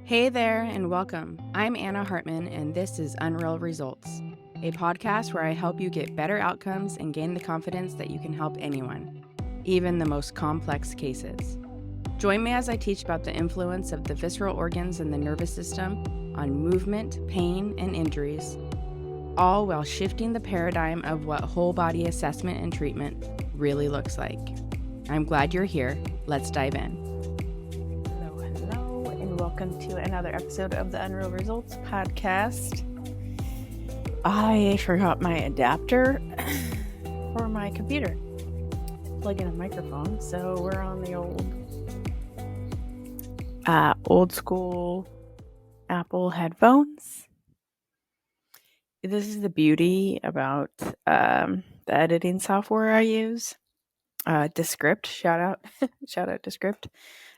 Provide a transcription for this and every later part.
Hey there, and welcome. I'm Anna Hartman, and this is Unreal Results, a podcast where I help you get better outcomes and gain the confidence that you can help anyone, even the most complex cases. Join me as I teach about the influence of the visceral organs and the nervous system on movement, pain, and injuries, all while shifting the paradigm of what whole body assessment and treatment really looks like. I'm glad you're here. Let's dive in. Hello, and welcome to another episode of the Unreal Results podcast. I forgot my adapter for my computer. Plug in a microphone, so we're on the old school Apple headphones. This is the beauty about the editing software I use. Descript, shout out Descript.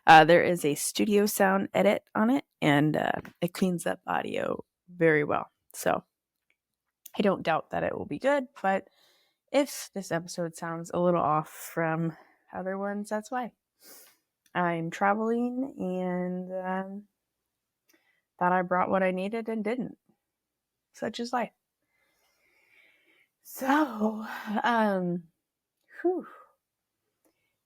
There is a studio sound edit on it, and it cleans up audio very well. So I don't doubt that it will be good, but if this episode sounds a little off from other ones, that's why. I'm traveling and thought I brought what I needed and didn't. Such is life. So,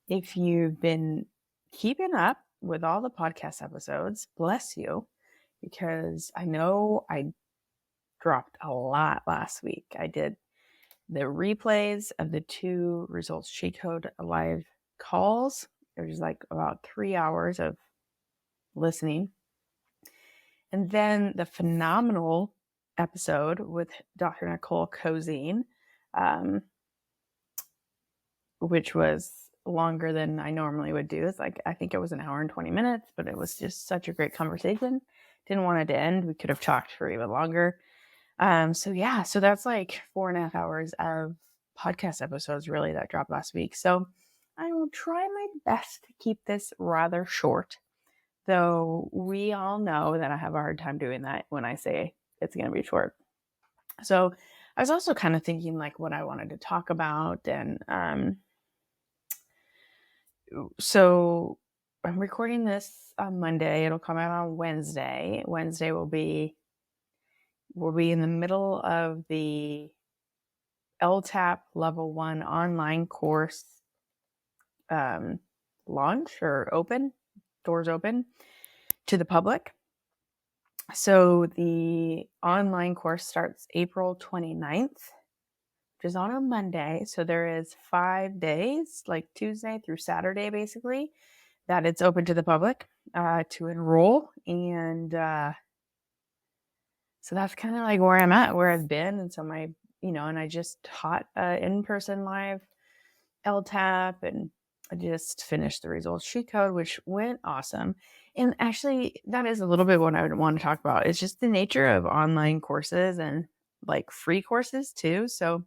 if you've been keeping up with all the podcast episodes, bless you, because I know I dropped a lot last week. I did the replays of the 2 results cheat code live calls. It was like about 3 hours of listening. And then the phenomenal episode with Dr. Nicole Cozine, which was longer than I normally would do. It's like, I think it was an hour and 20 minutes, but it was just such a great conversation. Didn't want it to end. We could have talked for even longer. So that's like 4.5 hours of podcast episodes really that dropped last week. So I will try my best to keep this rather short, though we all know that I have a hard time doing that when I say it's going to be short. So I was also kind of thinking like what I wanted to talk about, and so I'm recording this on Monday. It'll come out on Wednesday. Wednesday will be in the middle of the LTAP Level 1 online course launch or open, doors open to the public. So the online course starts April 29th, which is on a Monday. So there is 5 days, like Tuesday through Saturday, basically, that it's open to the public to enroll. And so that's kind of like where I'm at, where I've been. And so and I just taught in-person live LTAP, and I just finished the results sheet code, which went awesome. And actually, that is a little bit what I would want to talk about. It's just the nature of online courses and like free courses too. So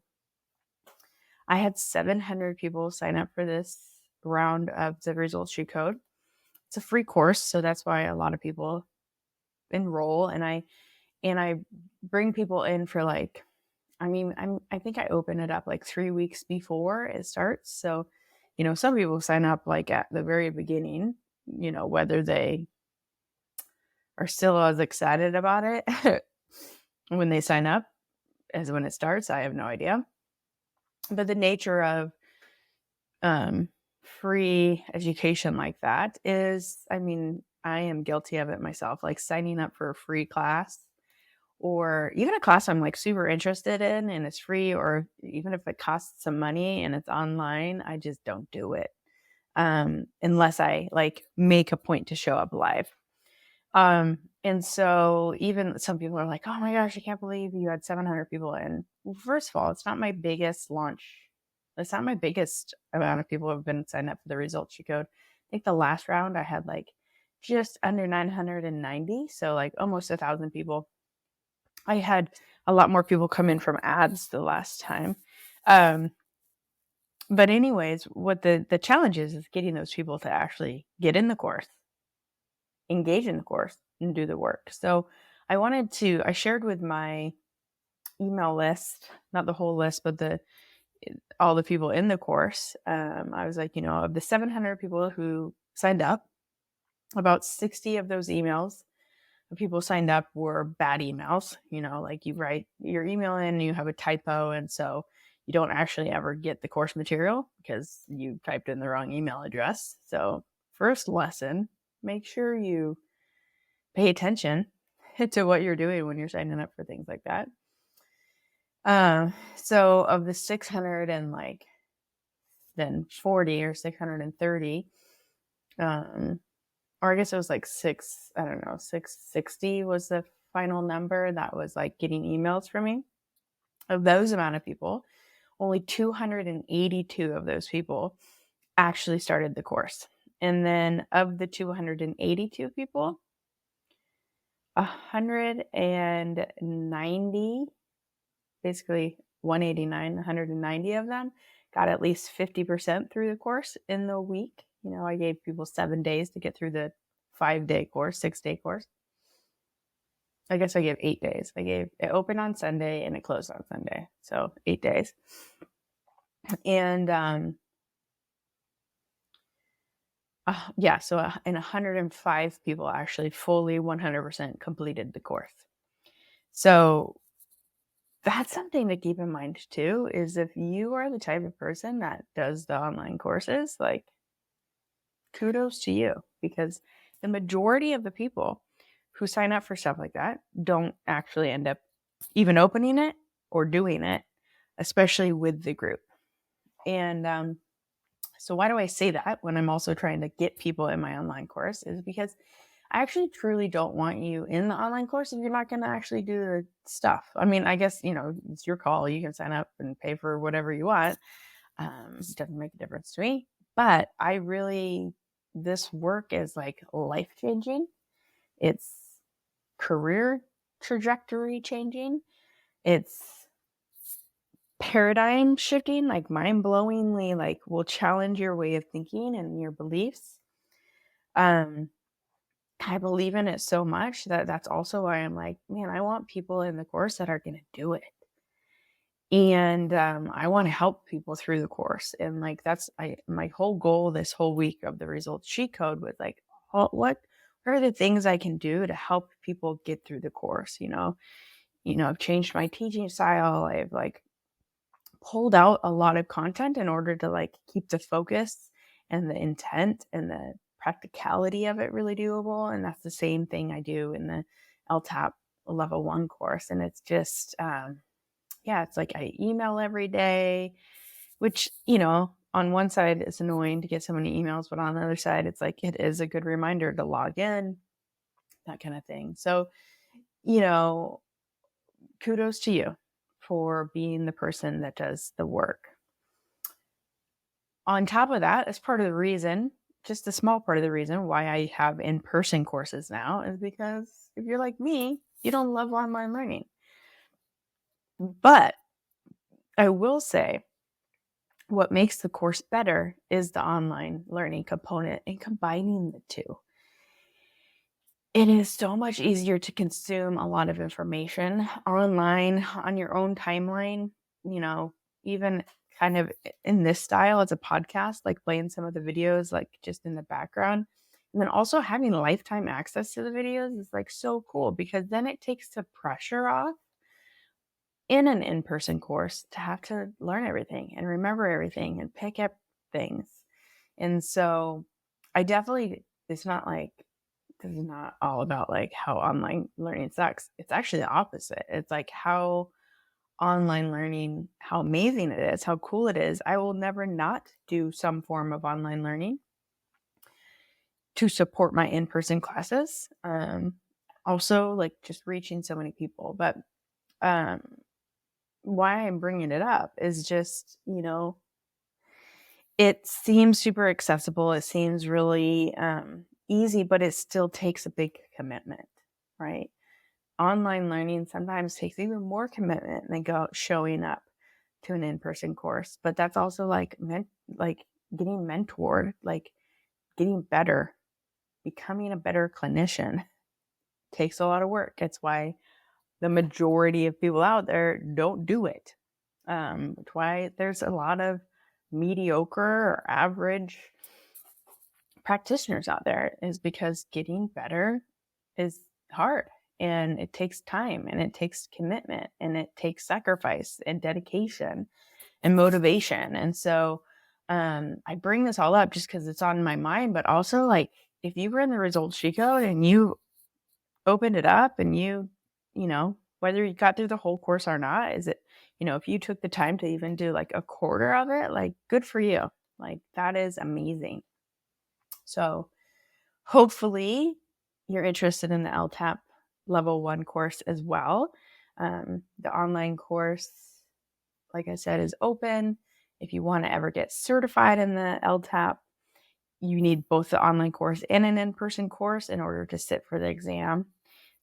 I had 700 people sign up for this round of the results sheet code. It's a free course, so that's why a lot of people enroll. And I bring people in for I think I open it up like 3 weeks before it starts. So, some people sign up like at the very beginning, whether they are still as excited about it when they sign up as when it starts. I have no idea. But the nature of free education like that is, I am guilty of it myself, like signing up for a free class, or even a class I'm like super interested in and it's free, or even if it costs some money and it's online, I just don't do it unless I like make a point to show up live. And so even some people are like, oh my gosh, I can't believe you had 700 people in. Well, first of all, it's not my biggest launch. It's not my biggest amount of people who have been signed up for the results sheet code. I think the last round I had like just under 990. So like almost 1,000 people. I had a lot more people come in from ads the last time. But anyways, what the challenge is getting those people to actually get in the course, engage in the course, and do the work. So I shared with my email list, not the whole list, but all the people in the course. I was like, of the 700 people who signed up, about 60 of those emails people signed up were bad emails. Like you write your email in and you have a typo, and so you don't actually ever get the course material because you typed in the wrong email address. So first lesson, make sure you pay attention to what you're doing when you're signing up for things like that. So of the 600 and like then 40 or 630, or I guess it was like 660 was the final number that was like getting emails from me. Of those amount of people, only 282 of those people actually started the course. And then of the 282 people, 190, basically 190 of them got at least 50% through the course in the week. I gave people 7 days to get through the 5-day course, 6-day course. I guess I gave 8 days. It opened on Sunday and it closed on Sunday. So 8 days. And, so 105 people actually fully 100% completed the course. So that's something to keep in mind too, is if you are the type of person that does the online courses, like kudos to you, because the majority of the people who sign up for stuff like that don't actually end up even opening it or doing it, especially with the group. And so why do I say that when I'm also trying to get people in my online course is because I actually truly don't want you in the online course if you're not going to actually do the stuff. I mean, I guess, it's your call. You can sign up and pay for whatever you want. It doesn't make a difference to me. But this work is like life-changing. It's career trajectory changing. It's paradigm shifting, like mind-blowingly, like will challenge your way of thinking and your beliefs. I believe in it so much that that's also why I'm like, man, I want people in the course that are going to do it. And I want to help people through the course. And like, my whole goal this whole week of the results cheat code was like, what are the things I can do to help people get through the course? I've changed my teaching style. I've like pulled out a lot of content in order to like keep the focus and the intent and the practicality of it really doable. And that's the same thing I do in the LTAP level 1 course. And it's just, it's like I email every day, which, on one side it's annoying to get so many emails, but on the other side, it's like, it is a good reminder to log in, that kind of thing. So, kudos to you for being the person that does the work. On top of that, as part of the reason, just a small part of the reason why I have in-person courses now is because if you're like me, you don't love online learning. But I will say what makes the course better is the online learning component and combining the two. It is so much easier to consume a lot of information online on your own timeline, even kind of in this style as a podcast, like playing some of the videos, like just in the background. And then also having lifetime access to the videos is like so cool because then it takes the pressure off in an in-person course to have to learn everything and remember everything and pick up things. And so it's not like, this is not all about like how online learning sucks. It's actually the opposite. It's like how online learning, how amazing it is, how cool it is. I will never not do some form of online learning to support my in-person classes. Also like just reaching so many people. But why I'm bringing it up is just, it seems super accessible. It seems really easy, but it still takes a big commitment, right? Online learning sometimes takes even more commitment than showing up to an in-person course. But that's also like getting mentored, like getting better, becoming a better clinician takes a lot of work. It's why the majority of people out there don't do it. It's why there's a lot of mediocre or average practitioners out there, is because getting better is hard, and it takes time, and it takes commitment, and it takes sacrifice and dedication and motivation. And so I bring this all up just because it's on my mind, but also like if you were in the results sheet code and you opened it up and you know, whether you got through the whole course or not, is it, if you took the time to even do like a quarter of it, like good for you. Like that is amazing. So hopefully you're interested in the LTAP level 1 course as well. The online course, like I said, is open. If you want to ever get certified in the LTAP, you need both the online course and an in-person course in order to sit for the exam.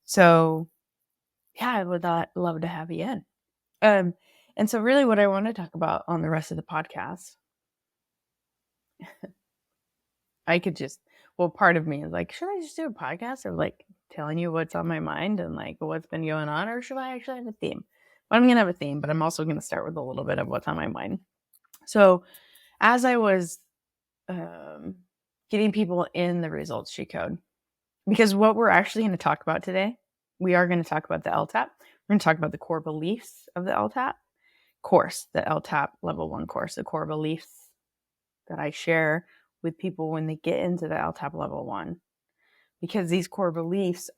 So yeah, I would love to have you in. And so really what I want to talk about on the rest of the podcast, part of me is like, should I just do a podcast of like telling you what's on my mind and like what's been going on, or should I actually have a theme? Well, I'm going to have a theme, but I'm also going to start with a little bit of what's on my mind. So as I was getting people in the results sheet code, because what we're actually going to talk about today, we are going to talk about the LTAP. We're going to talk about the core beliefs of the LTAP course, the LTAP level 1 course, the core beliefs that I share with people when they get into the LTAP level 1. Because these core beliefs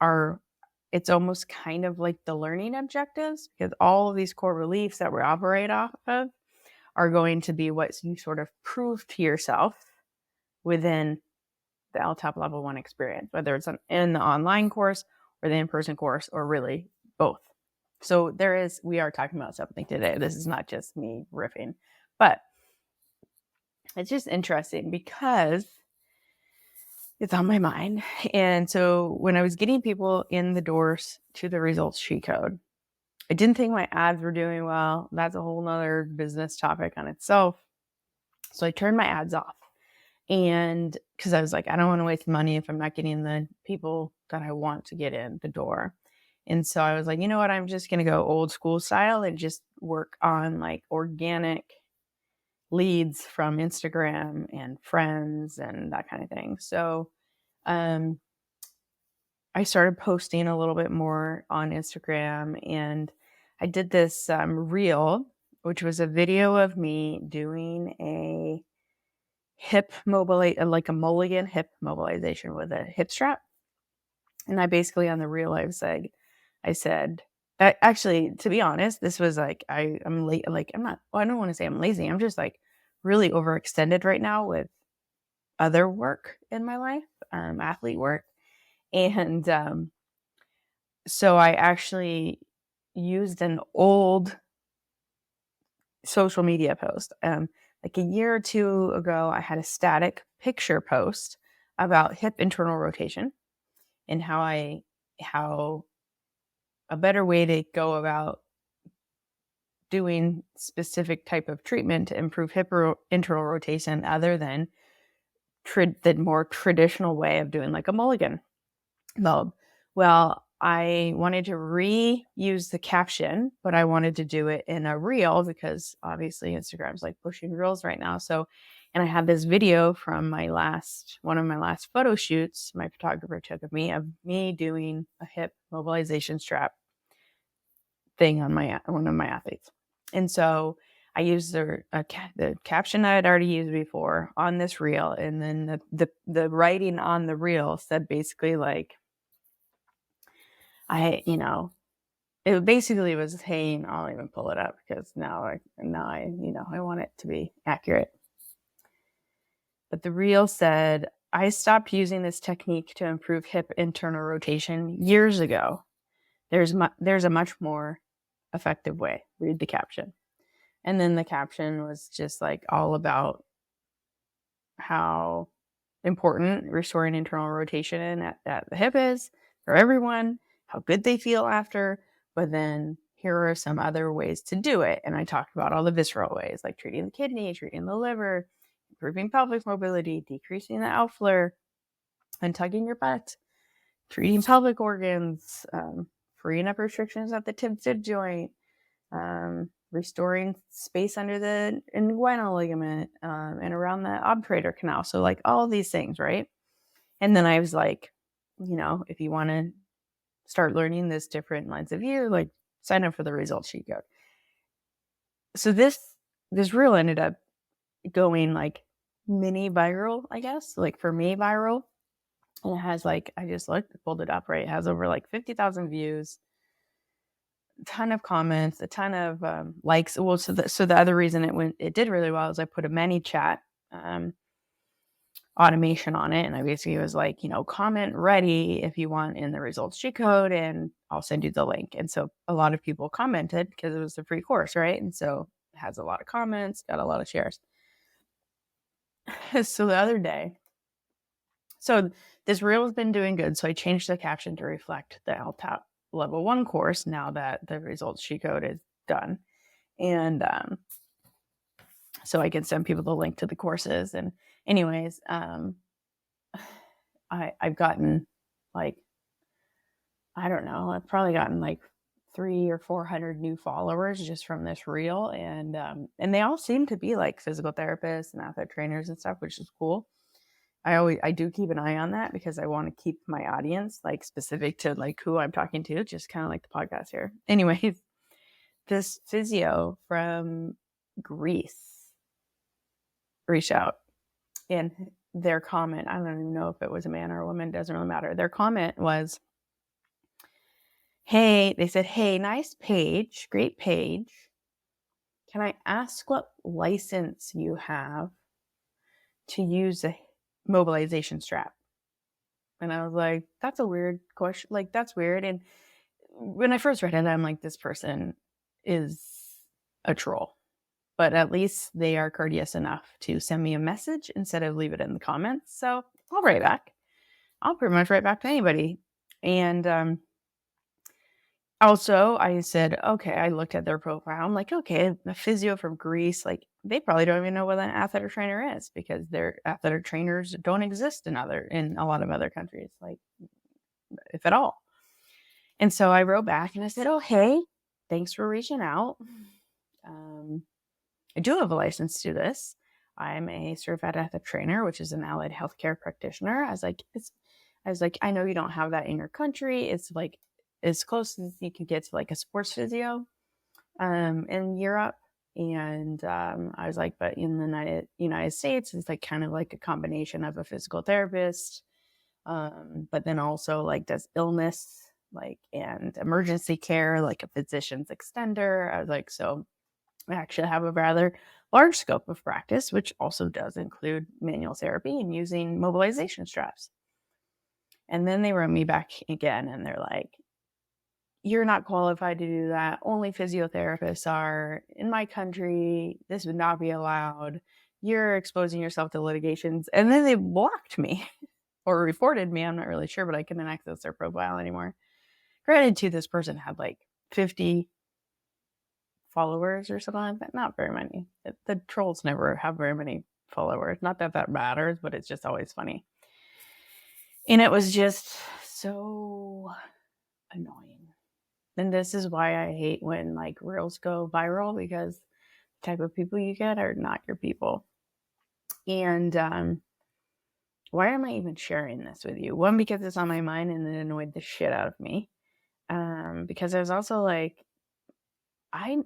it's almost kind of like the learning objectives, because all of these core beliefs that we operate off of are going to be what you sort of prove to yourself within the LTAP level 1 experience, whether it's in the online course or the in-person course, or really both. So we are talking about something today. This is not just me riffing, but it's just interesting because it's on my mind. And so when I was getting people in the doors to the results sheet code, I didn't think my ads were doing well. That's a whole nother business topic on itself. So I turned my ads off. And because I was like, I don't want to waste money if I'm not getting the people that I want to get in the door. And so I was like, you know what? I'm just going to go old school style and just work on like organic leads from Instagram and friends and that kind of thing. So I started posting a little bit more on Instagram, and I did this reel, which was a video of me doing a like a mulligan hip mobilization with a hip strap. And I basically on the reel, I said, actually, to be honest, this was like, I'm late. Like, I don't want to say I'm lazy. I'm just like really overextended right now with other work in my life, athlete work. And so I actually used an old social media post. Like a year or two ago, I had a static picture post about hip internal rotation and how a better way to go about doing specific type of treatment to improve hip internal rotation other than the more traditional way of doing like a mulligan bulb. Well, I wanted to reuse the caption, but I wanted to do it in a reel because obviously Instagram's like pushing reels right now. So, and I had this video from one of my last photo shoots my photographer took of me doing a hip mobilization strap thing on one of my athletes. And so I used the caption I had already used before on this reel. And then the writing on the reel said basically like, it basically was, hey, I'll even pull it up because now I want it to be accurate. But the reel said, I stopped using this technique to improve hip internal rotation years ago. There's a much more effective way. Read the caption. And then the caption was just like all about how important restoring internal rotation at the hip is for everyone, how good they feel after, but then here are some other ways to do it. And I talked about all the visceral ways, like treating the kidney, treating the liver, improving pelvic mobility, decreasing the outflow, and tugging your butt, treating pelvic organs, freeing up restrictions at the tib-fib joint, restoring space under the inguinal ligament and around the obturator canal. So like all these things, right? And then I was like, if you want to start learning this different lines of view, like sign up for the results sheet code. So this reel ended up going like mini viral, I guess, like for me viral. And it has like, I just pulled it up, right? It has over like 50,000 views, a ton of comments, a ton of likes. Well, so the other reason it did really well is I put a ManyChat automation on it. And I basically was like, comment ready if you want in the results G code, and I'll send you the link. And so a lot of people commented because it was a free course, right? And so it has a lot of comments, got a lot of shares. So the other day, so this reel has been doing good. So I changed the caption to reflect the LTAP level 1 course now that the results sheet code is done. And so I can send people the link to the courses. And anyways, I've gotten like, I don't know, I've probably gotten like 300 or 400 new followers just from this reel. And they all seem to be like physical therapists and athletic trainers and stuff, which is cool. I do keep an eye on that because I want to keep my audience like specific to like who I'm talking to, just kind of like the podcast here. Anyways, this physio from Greece reached out, and their comment, I don't even know if it was a man or a woman, doesn't really matter. Their comment was, hey, they said, hey, nice page, great page. Can I ask what license you have to use a mobilization strap? And I was like, that's a weird question. Like, that's weird. And when I first read it, I'm like, this person is a troll. But at least they are courteous enough to send me a message instead of leave it in the comments. So I'll write back. I'll pretty much write back to anybody. And also, I said, okay, I looked at their profile. I'm like, okay, a physio from Greece, like they probably don't even know what an athletic trainer is because their athletic trainers don't exist in a lot of other countries, like if at all. And so I wrote back and I said, oh, hey, thanks for reaching out. I do have a license to do this. I'm a certified athletic trainer, which is an allied healthcare practitioner. I was like, I know you don't have that in your country. It's like as close as you can get to like a sports physio in Europe. And I was like, but in the United States, it's like kind of like a combination of a physical therapist, but then also like does illness like and emergency care, like a physician's extender. I was like, so I actually have a rather large scope of practice, which also does include manual therapy and using mobilization straps. And then they wrote me back again and they're like, you're not qualified to do that. Only physiotherapists are. In my country, this would not be allowed. You're exposing yourself to litigations. And then they blocked me or reported me. I'm not really sure, but I couldn't access their profile anymore. Granted, too, this person had like 50 followers or something like that. Not very many. The trolls never have very many followers. Not that that matters, but it's just always funny. And it was just so annoying. And this is why I hate when like reels go viral, because the type of people you get are not your people. And why am I even sharing this with you? One, because it's on my mind and it annoyed the shit out of me. Because I was also like, and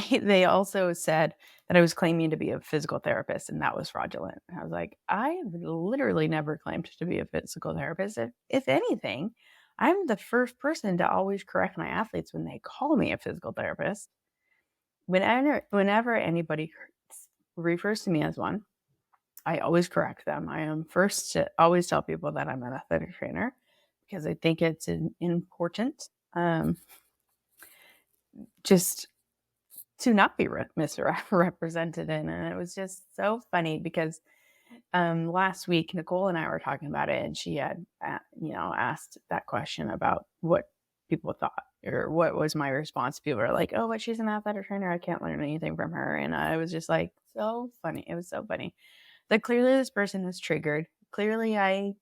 they also said that I was claiming to be a physical therapist and that was fraudulent. I was like, I have literally never claimed to be a physical therapist. If anything, I'm the first person to always correct my athletes when they call me a physical therapist. Whenever anybody refers to me as one, I always correct them. I am first to always tell people that I'm an athletic trainer because I think it's important. Just to not be misrepresented in. And it was just so funny because last week Nicole and I were talking about it, and she had asked that question about what people thought or what was my response. People were like, oh, but she's an athletic trainer, I can't learn anything from her. And I was just like, so funny. It was so funny that clearly this person was triggered. Clearly I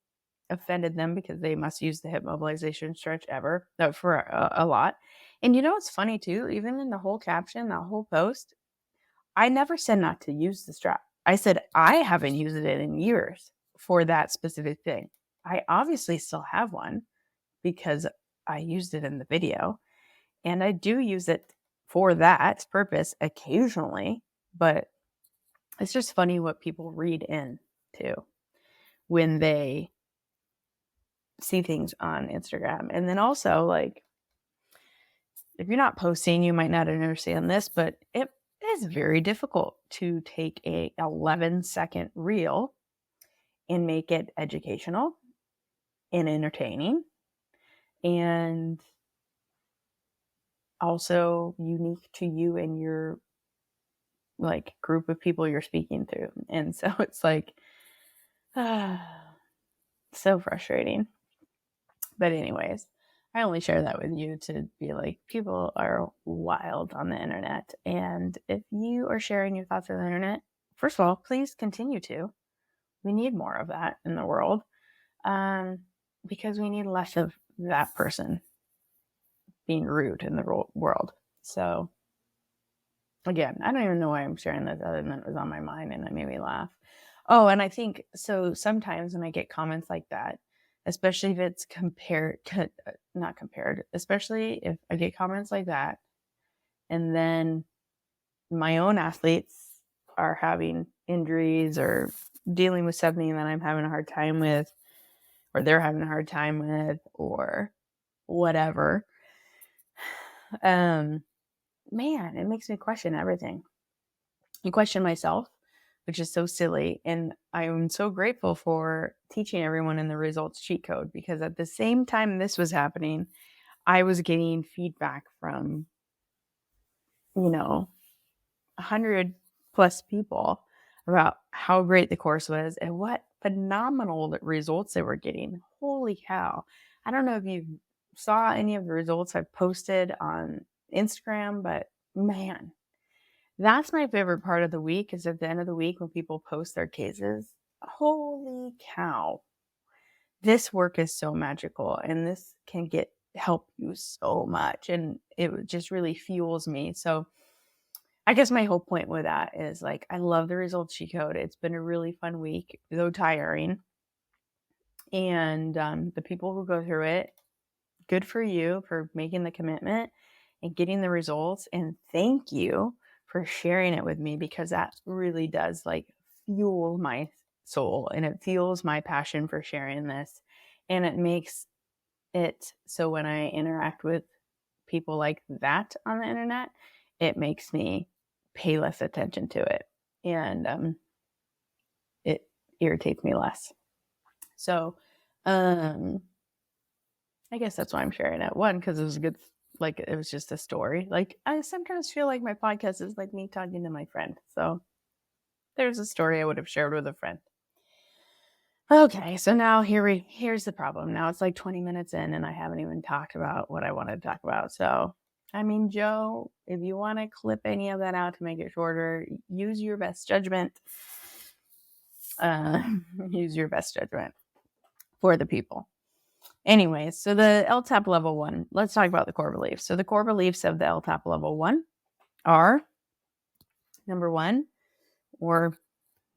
offended them because they must use the hip mobilization stretch for a lot. And it's funny too, even in the whole caption, that whole post, I never said not to use the strap. I said I haven't used it in years for that specific thing. I obviously still have one because I used it in the video, and I do use it for that purpose occasionally, but it's just funny what people read in too when they see things on Instagram. And then also, like, if you're not posting, you might not understand this, but it is very difficult to take a 11-second reel and make it educational and entertaining and also unique to you and your like group of people you're speaking to. And so it's like so frustrating. But anyways, I only share that with you to be like, people are wild on the internet. And if you are sharing your thoughts on the internet, first of all, please continue to. We need more of that in the world, because we need less of that person being rude in the world. So again, I don't even know why I'm sharing this other than it was on my mind and it made me laugh. Oh, and I think so sometimes when I get comments like that, especially if it's not compared, especially if I get comments like that, and then my own athletes are having injuries or dealing with something that I'm having a hard time with, or they're having a hard time with, or whatever. Man, it makes me question everything. I question myself, which is so silly. And I'm so grateful for teaching everyone in the results cheat code, because at the same time this was happening, I was getting feedback from, 100 plus people about how great the course was and what phenomenal results they were getting. Holy cow. I don't know if you saw any of the results I've posted on Instagram, but man, that's my favorite part of the week, is at the end of the week when people post their cases. Holy cow. This work is so magical, and this can help you so much, and it just really fuels me. So I guess my whole point with that is, like, I love the results cheat code. It's been a really fun week, though tiring. And the people who go through it, good for you for making the commitment and getting the results. And thank you for sharing it with me, because that really does like fuel my soul, and it fuels my passion for sharing this. And it makes it so when I interact with people like that on the internet, it makes me pay less attention to it, and it irritates me less. So I guess that's why I'm sharing it. One, because it was a good, like, it was just a story. Like, I sometimes feel like my podcast is like me talking to my friend. So there's a story I would have shared with a friend. Okay, so now here's the problem. Now it's like 20 minutes in and I haven't even talked about what I wanted to talk about. So, I mean, Joe, if you want to clip any of that out to make it shorter, use your best judgment. Use your best judgment for the people. Anyways, so the LTAP level 1, let's talk about the core beliefs. So the core beliefs of the LTAP level 1 are, number 1, or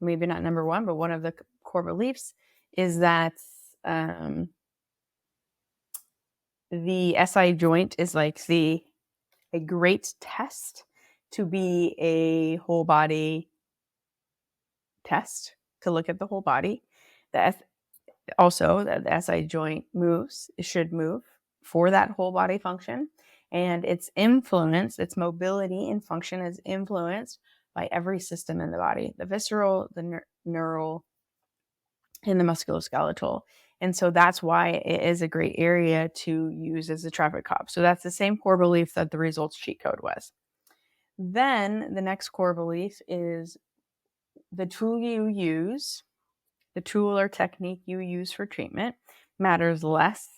maybe not number 1, but one of the core beliefs is that the SI joint is like a great test to be a whole body test, to look at the whole body. Also, that the SI joint should move for that whole body function. And its mobility and function is influenced by every system in the body, the visceral, the neural, and the musculoskeletal. And so that's why it is a great area to use as a traffic cop. So that's the same core belief that the results cheat code was. Then the next core belief is the tool you use, the tool or technique you use for treatment, matters less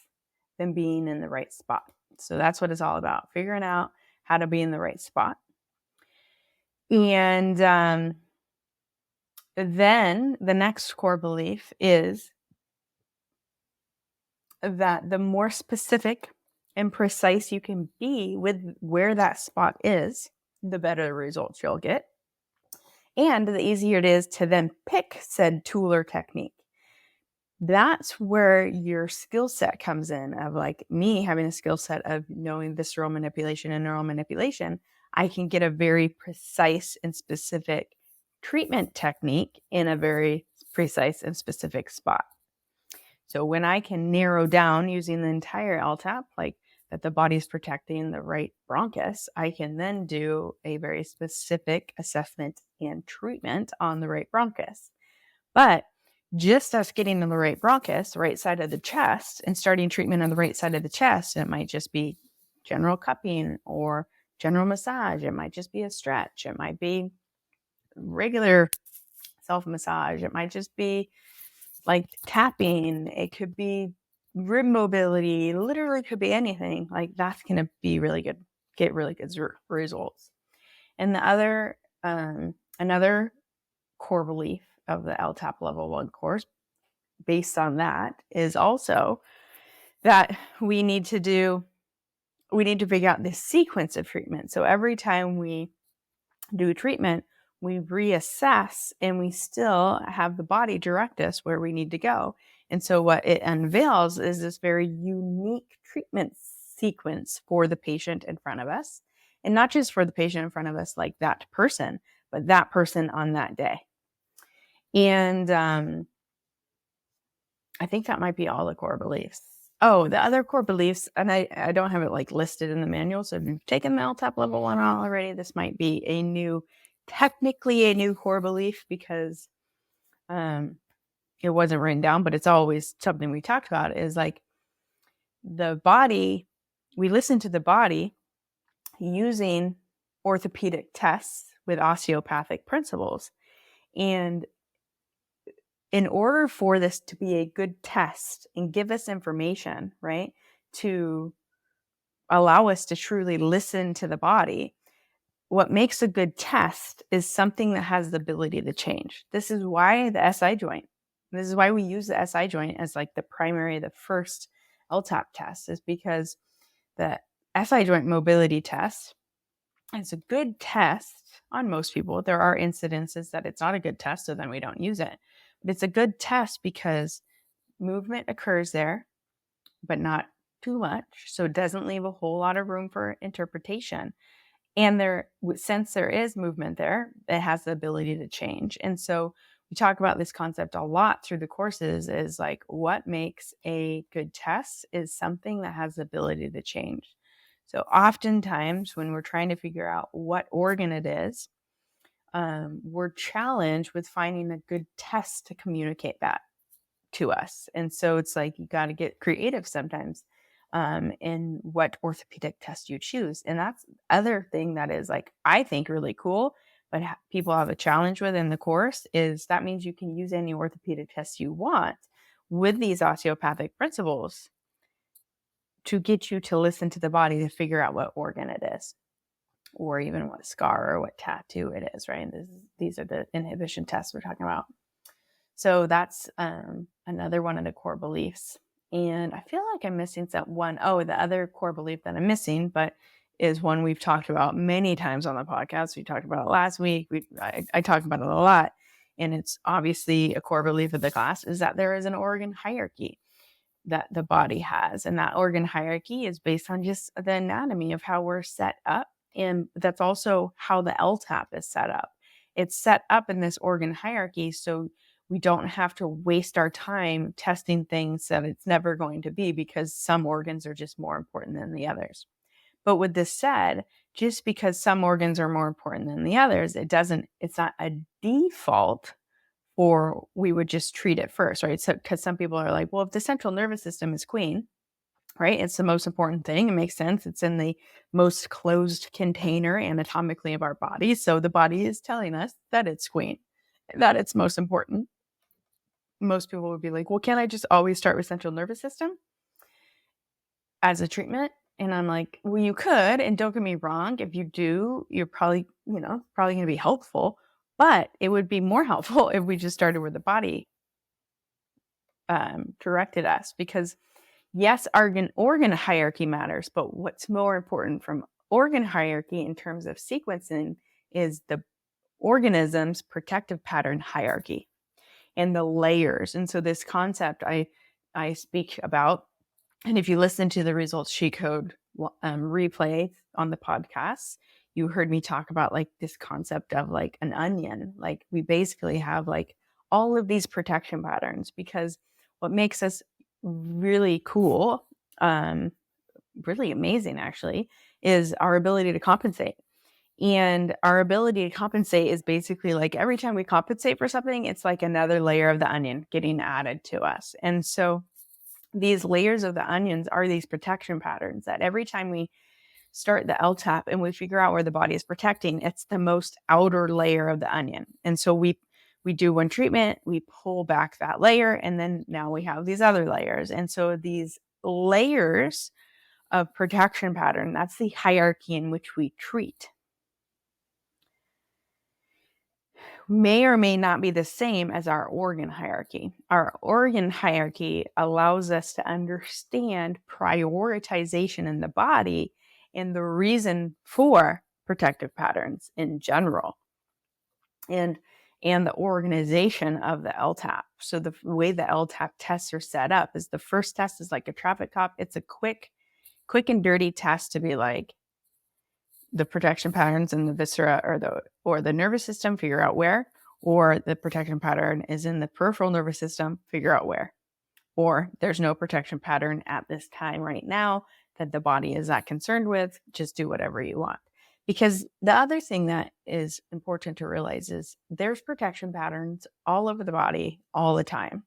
than being in the right spot. So that's what it's all about, figuring out how to be in the right spot. And then the next core belief is that the more specific and precise you can be with where that spot is, the better results you'll get. And the easier it is to then pick said tool or technique. that's where your skill set comes in, of like me having a skill set of knowing visceral manipulation and neural manipulation. I can get a very precise and specific treatment technique in a very precise and specific spot. So when I can narrow down using the entire LTAP, like that the body's protecting the right bronchus, I can then do a very specific assessment and treatment on the right bronchus. But just us getting in the right bronchus, right side of the chest, and starting treatment on the right side of the chest, it might just be general cupping or general massage. It might just be a stretch. It might be regular self massage. It might just be like tapping. It could be rib mobility. Literally could be anything. Like that's going to be really good, get really good results. And the other, another core belief of the LTAP level 1 course based on that is also that we need to figure out this sequence of treatment. So every time we do treatment, we reassess and we still have the body direct us where we need to go. And so what it unveils is this very unique treatment sequence for the patient in front of us. And not just for the patient in front of us, like that person, but that person on that day. And I think that might be all the core beliefs. Oh, the other core beliefs, and I don't have it like listed in the manual. So if you've taken the LTAP level 1 already, this might be technically a new core belief because it wasn't written down, but it's always something we talked about, is like the body, we listen to the body using orthopedic tests with osteopathic principles. And in order for this to be a good test and give us information, right, to allow us to truly listen to the body, what makes a good test is something that has the ability to change. This is why the SI joint, this is why we use the SI joint as like the first LTAP test, is because the SI joint mobility test is a good test on most people. There are incidences that it's not a good test, so then we don't use it. But it's a good test because movement occurs there, but not too much. So it doesn't leave a whole lot of room for interpretation. And since there is movement there, it has the ability to change. And so we talk about this concept a lot through the courses, is like what makes a good test is something that has the ability to change. So oftentimes when we're trying to figure out what organ it is, we're challenged with finding a good test to communicate that to us. And so it's like you got to get creative sometimes in what orthopedic test you choose. And that's the other thing that is like, I think really cool, but people have a challenge with in the course, is that means you can use any orthopedic test you want with these osteopathic principles to get you to listen to the body to figure out what organ it is, or even what scar or what tattoo it is, right? And these are the inhibition tests we're talking about. So that's another one of the core beliefs. And I feel like I'm missing one. Oh, the other core belief that I'm missing, but is one we've talked about many times on the podcast. We talked about it last week. I talked about it a lot. And it's obviously a core belief of the class, is that there is an organ hierarchy that the body has. And that organ hierarchy is based on just the anatomy of how we're set up. And that's also how the LTAP is set up. It's set up in this organ hierarchy so we don't have to waste our time testing things that it's never going to be, because some organs are just more important than the others. But with this said, just because some organs are more important than the others, it's not a default, or we would just treat it first, right? So, because some people are like, well, if the central nervous system is queen, right, it's the most important thing. It makes sense. It's in the most closed container anatomically of our body. So the body is telling us that it's queen, that it's most important. Most people would be like, well, can't I just always start with central nervous system as a treatment? And I'm like, well, you could. And don't get me wrong. If you do, you're probably going to be helpful. But it would be more helpful if we just started where the body directed us. Because yes, organ hierarchy matters. But what's more important from organ hierarchy in terms of sequencing is the organism's protective pattern hierarchy. and the layers. And so this concept I speak about, and if you listen to the results sheet code replay on the podcast, you heard me talk about like this concept of like an onion. Like we basically have like all of these protection patterns, because what makes us really cool, really amazing actually, is our ability to compensate. And our ability to compensate is basically like every time we compensate for something, it's like another layer of the onion getting added to us. And so these layers of the onions are these protection patterns that every time we start the LTAP and we figure out where the body is protecting, it's the most outer layer of the onion. And so we do one treatment, we pull back that layer, and then now we have these other layers. And so these layers of protection pattern, that's the hierarchy in which we treat, may or may not be the same as our organ hierarchy. Our organ hierarchy allows us to understand prioritization in the body and the reason for protective patterns in general, and the organization of the LTAP. So the way the LTAP tests are set up is the first test is like a traffic cop. It's a quick and dirty test to be like, the protection patterns in the viscera or the nervous system, figure out where, or the protection pattern is in the peripheral nervous system, figure out where, or there's no protection pattern at this time right now that the body is not concerned with, just do whatever you want. Because the other thing that is important to realize is there's protection patterns all over the body all the time,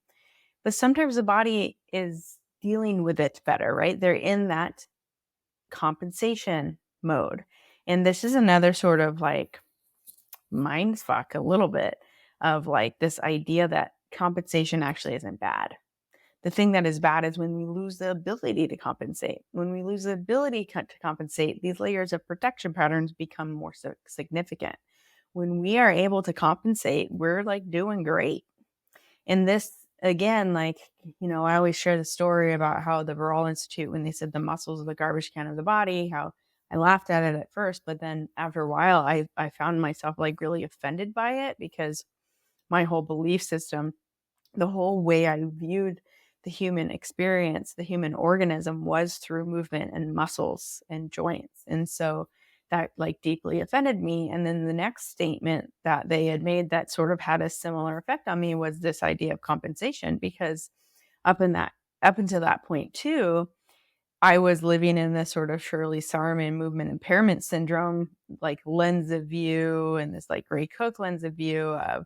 but sometimes the body is dealing with it better, right? They're in that compensation mode. And this is another sort of like mind fuck a little bit of like this idea that compensation actually isn't bad. The thing that is bad is when we lose the ability to compensate. When we lose the ability to compensate, these layers of protection patterns become more significant. When we are able to compensate, we're like doing great. And this, again, like, I always share the story about how the Varol Institute, when they said the muscles are the garbage can of the body, how I laughed at it at first, but then after a while, I found myself like really offended by it, because my whole belief system, the whole way I viewed the human experience, the human organism, was through movement and muscles and joints. And so that like deeply offended me. And then the next statement that they had made that sort of had a similar effect on me was this idea of compensation, because up until that point too, I was living in this sort of Shirley Sarman movement impairment syndrome, like lens of view, and this like Gray Cook lens of view of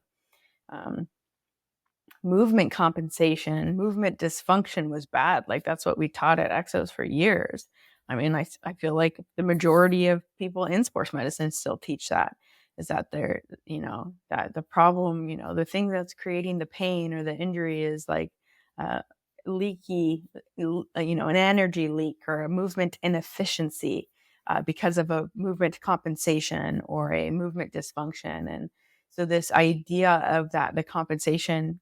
movement compensation, movement dysfunction was bad. Like that's what we taught at Exos for years. I mean, I feel like the majority of people in sports medicine still teach that, is that they're, that the problem, the thing that's creating the pain or the injury is like leaky, an energy leak or a movement inefficiency because of a movement compensation or a movement dysfunction. And so this idea of that the compensating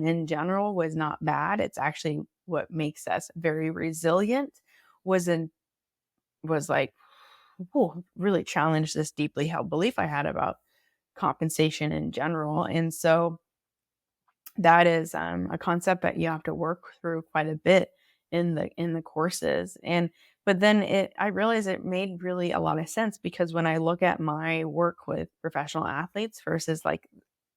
in general was not bad. It's actually what makes us very resilient, was like, really challenged this deeply held belief I had about compensation in general. And so that is a concept that you have to work through quite a bit in the courses. But then I realized it made really a lot of sense, because when I look at my work with professional athletes versus like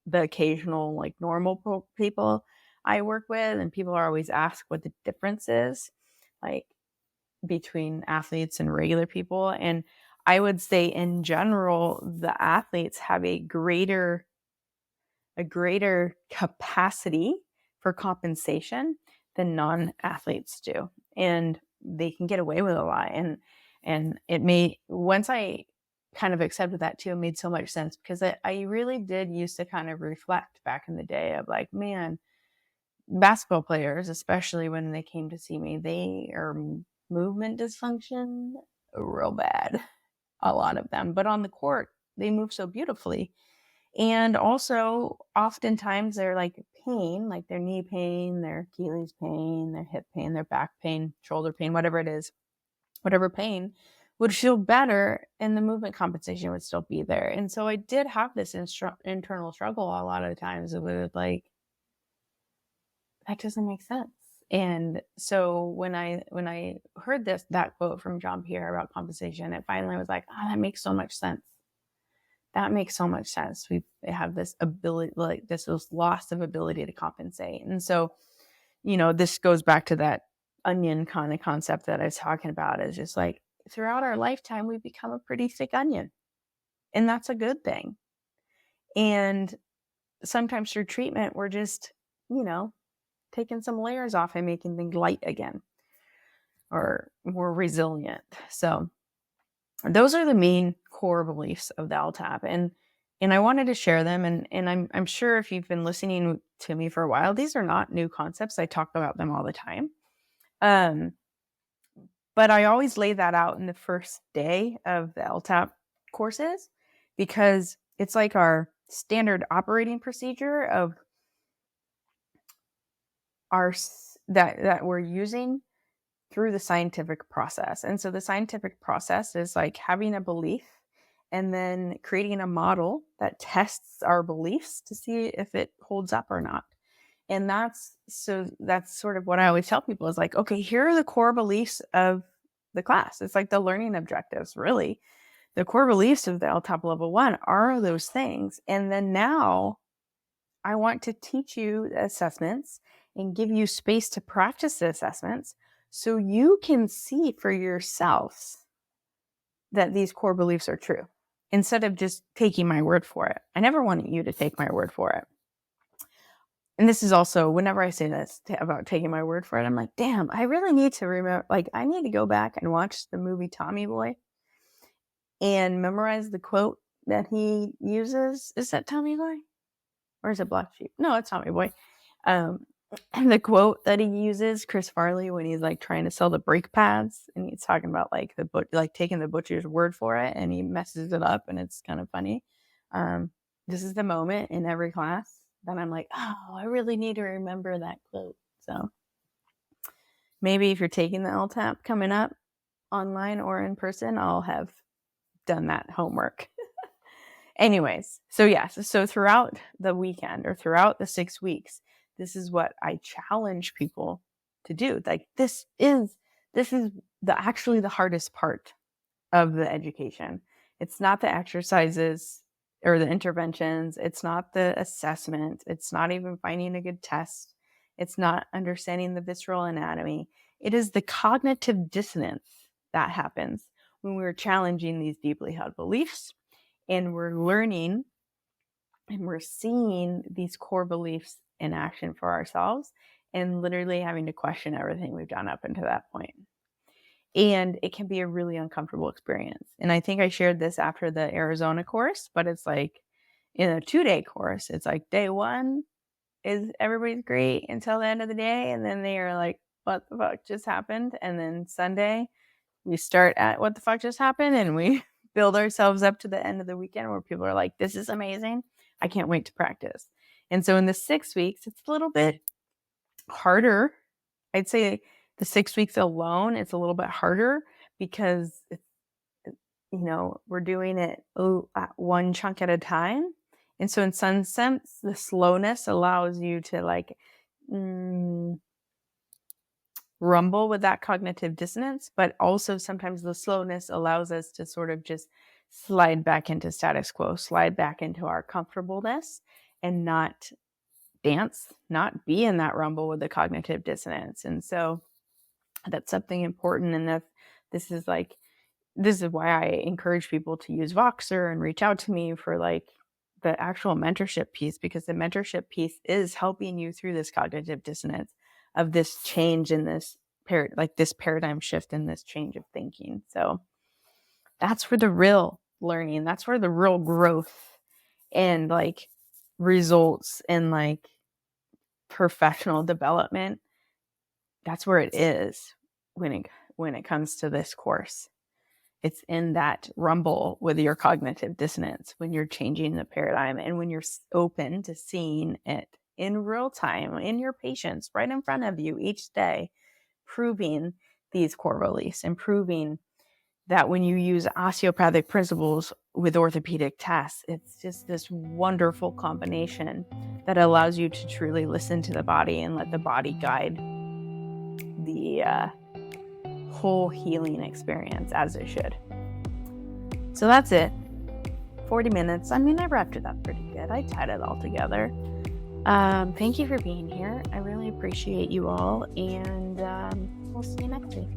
the occasional like normal people I work with, and people are always asked what the difference is like between athletes and regular people. And I would say in general, the athletes have a greater capacity for compensation than non-athletes do. And they can get away with a lot. And once I kind of accepted that too, it made so much sense, because I really did used to kind of reflect back in the day of like, man, basketball players, especially when they came to see me, they are movement dysfunction real bad, a lot of them. But on the court, they move so beautifully. And also, oftentimes they're like pain, like their knee pain, their Achilles pain, their hip pain, their back pain, shoulder pain, whatever it is, whatever pain would feel better, and the movement compensation would still be there. And so I did have this internal struggle a lot of times with like, that doesn't make sense. And so when I heard that quote from John Pierre about compensation, it finally was like, oh, that makes so much sense. That makes so much sense. We have this ability, like this loss of ability to compensate. And so, this goes back to that onion kind of concept that I was talking about, is just like throughout our lifetime, we become a pretty thick onion, and that's a good thing. And sometimes through treatment, we're just, taking some layers off and making things light again or more resilient. So those are the main core beliefs of the LTAP. And I wanted to share them. And I'm sure if you've been listening to me for a while, these are not new concepts. I talk about them all the time. But I always lay that out in the first day of the LTAP courses, because it's like our standard operating procedure of our that we're using through the scientific process. And so the scientific process is like having a belief and then creating a model that tests our beliefs to see if it holds up or not. And that's sort of what I always tell people is like, okay, here are the core beliefs of the class. It's like the learning objectives, really. The core beliefs of the LTAP level 1 are those things. And then now I want to teach you the assessments and give you space to practice the assessments so you can see for yourselves that these core beliefs are true, instead of just taking my word for it. I never want you to take my word for it. And this is also, whenever I say this about taking my word for it, I'm like, damn, I really need to remember, like, I need to go back and watch the movie Tommy Boy and memorize the quote that he uses. Is that Tommy Boy? Or is it Black Sheep? No, it's Tommy Boy. And the quote that he uses, Chris Farley, when he's like trying to sell the brake pads, and he's talking about like taking the butcher's word for it, and he messes it up, and it's kind of funny. This is the moment in every class that I'm like, oh, I really need to remember that quote. So maybe if you're taking the LTAP coming up online or in person, I'll have done that homework. Anyways, so yes, so throughout the weekend or throughout the 6 weeks, this is what I challenge people to do. Like this is actually the hardest part of the education. It's not the exercises or the interventions. It's not the assessment. It's not even finding a good test. It's not understanding the visceral anatomy. It is the cognitive dissonance that happens when we're challenging these deeply held beliefs, and we're learning and we're seeing these core beliefs in action for ourselves, and literally having to question everything we've done up until that point. And it can be a really uncomfortable experience. And I think I shared this after the Arizona course, but it's like in a 2-day course, it's like day 1 is everybody's great until the end of the day. And then they are like, what the fuck just happened? And then Sunday, we start at what the fuck just happened, and we build ourselves up to the end of the weekend where people are like, this is amazing. I can't wait to practice. And so in the 6 weeks, it's a little bit harder. I'd say the 6 weeks alone, it's a little bit harder because it's, we're doing it at one chunk at a time. And so in some sense, the slowness allows you to like rumble with that cognitive dissonance, but also sometimes the slowness allows us to sort of just slide back into status quo, slide back into our comfortableness, and not dance, not be in that rumble with the cognitive dissonance. And so that's something important. And this is why I encourage people to use Voxer and reach out to me for like the actual mentorship piece, because the mentorship piece is helping you through this cognitive dissonance of this change in this this paradigm shift and this change of thinking. So that's where the real learning, that's where the real growth and like results and like professional development, that's where it is when it comes to this course. It's in that rumble with your cognitive dissonance, when you're changing the paradigm and when you're open to seeing it in real time, in your patients, right in front of you each day, proving these core beliefs, improving that when you use osteopathic principles with orthopedic tests, it's just this wonderful combination that allows you to truly listen to the body and let the body guide the whole healing experience as it should. So that's it. 40 minutes. I mean, I wrapped it up pretty good. I tied it all together. Thank you for being here. I really appreciate you all, and we'll see you next week.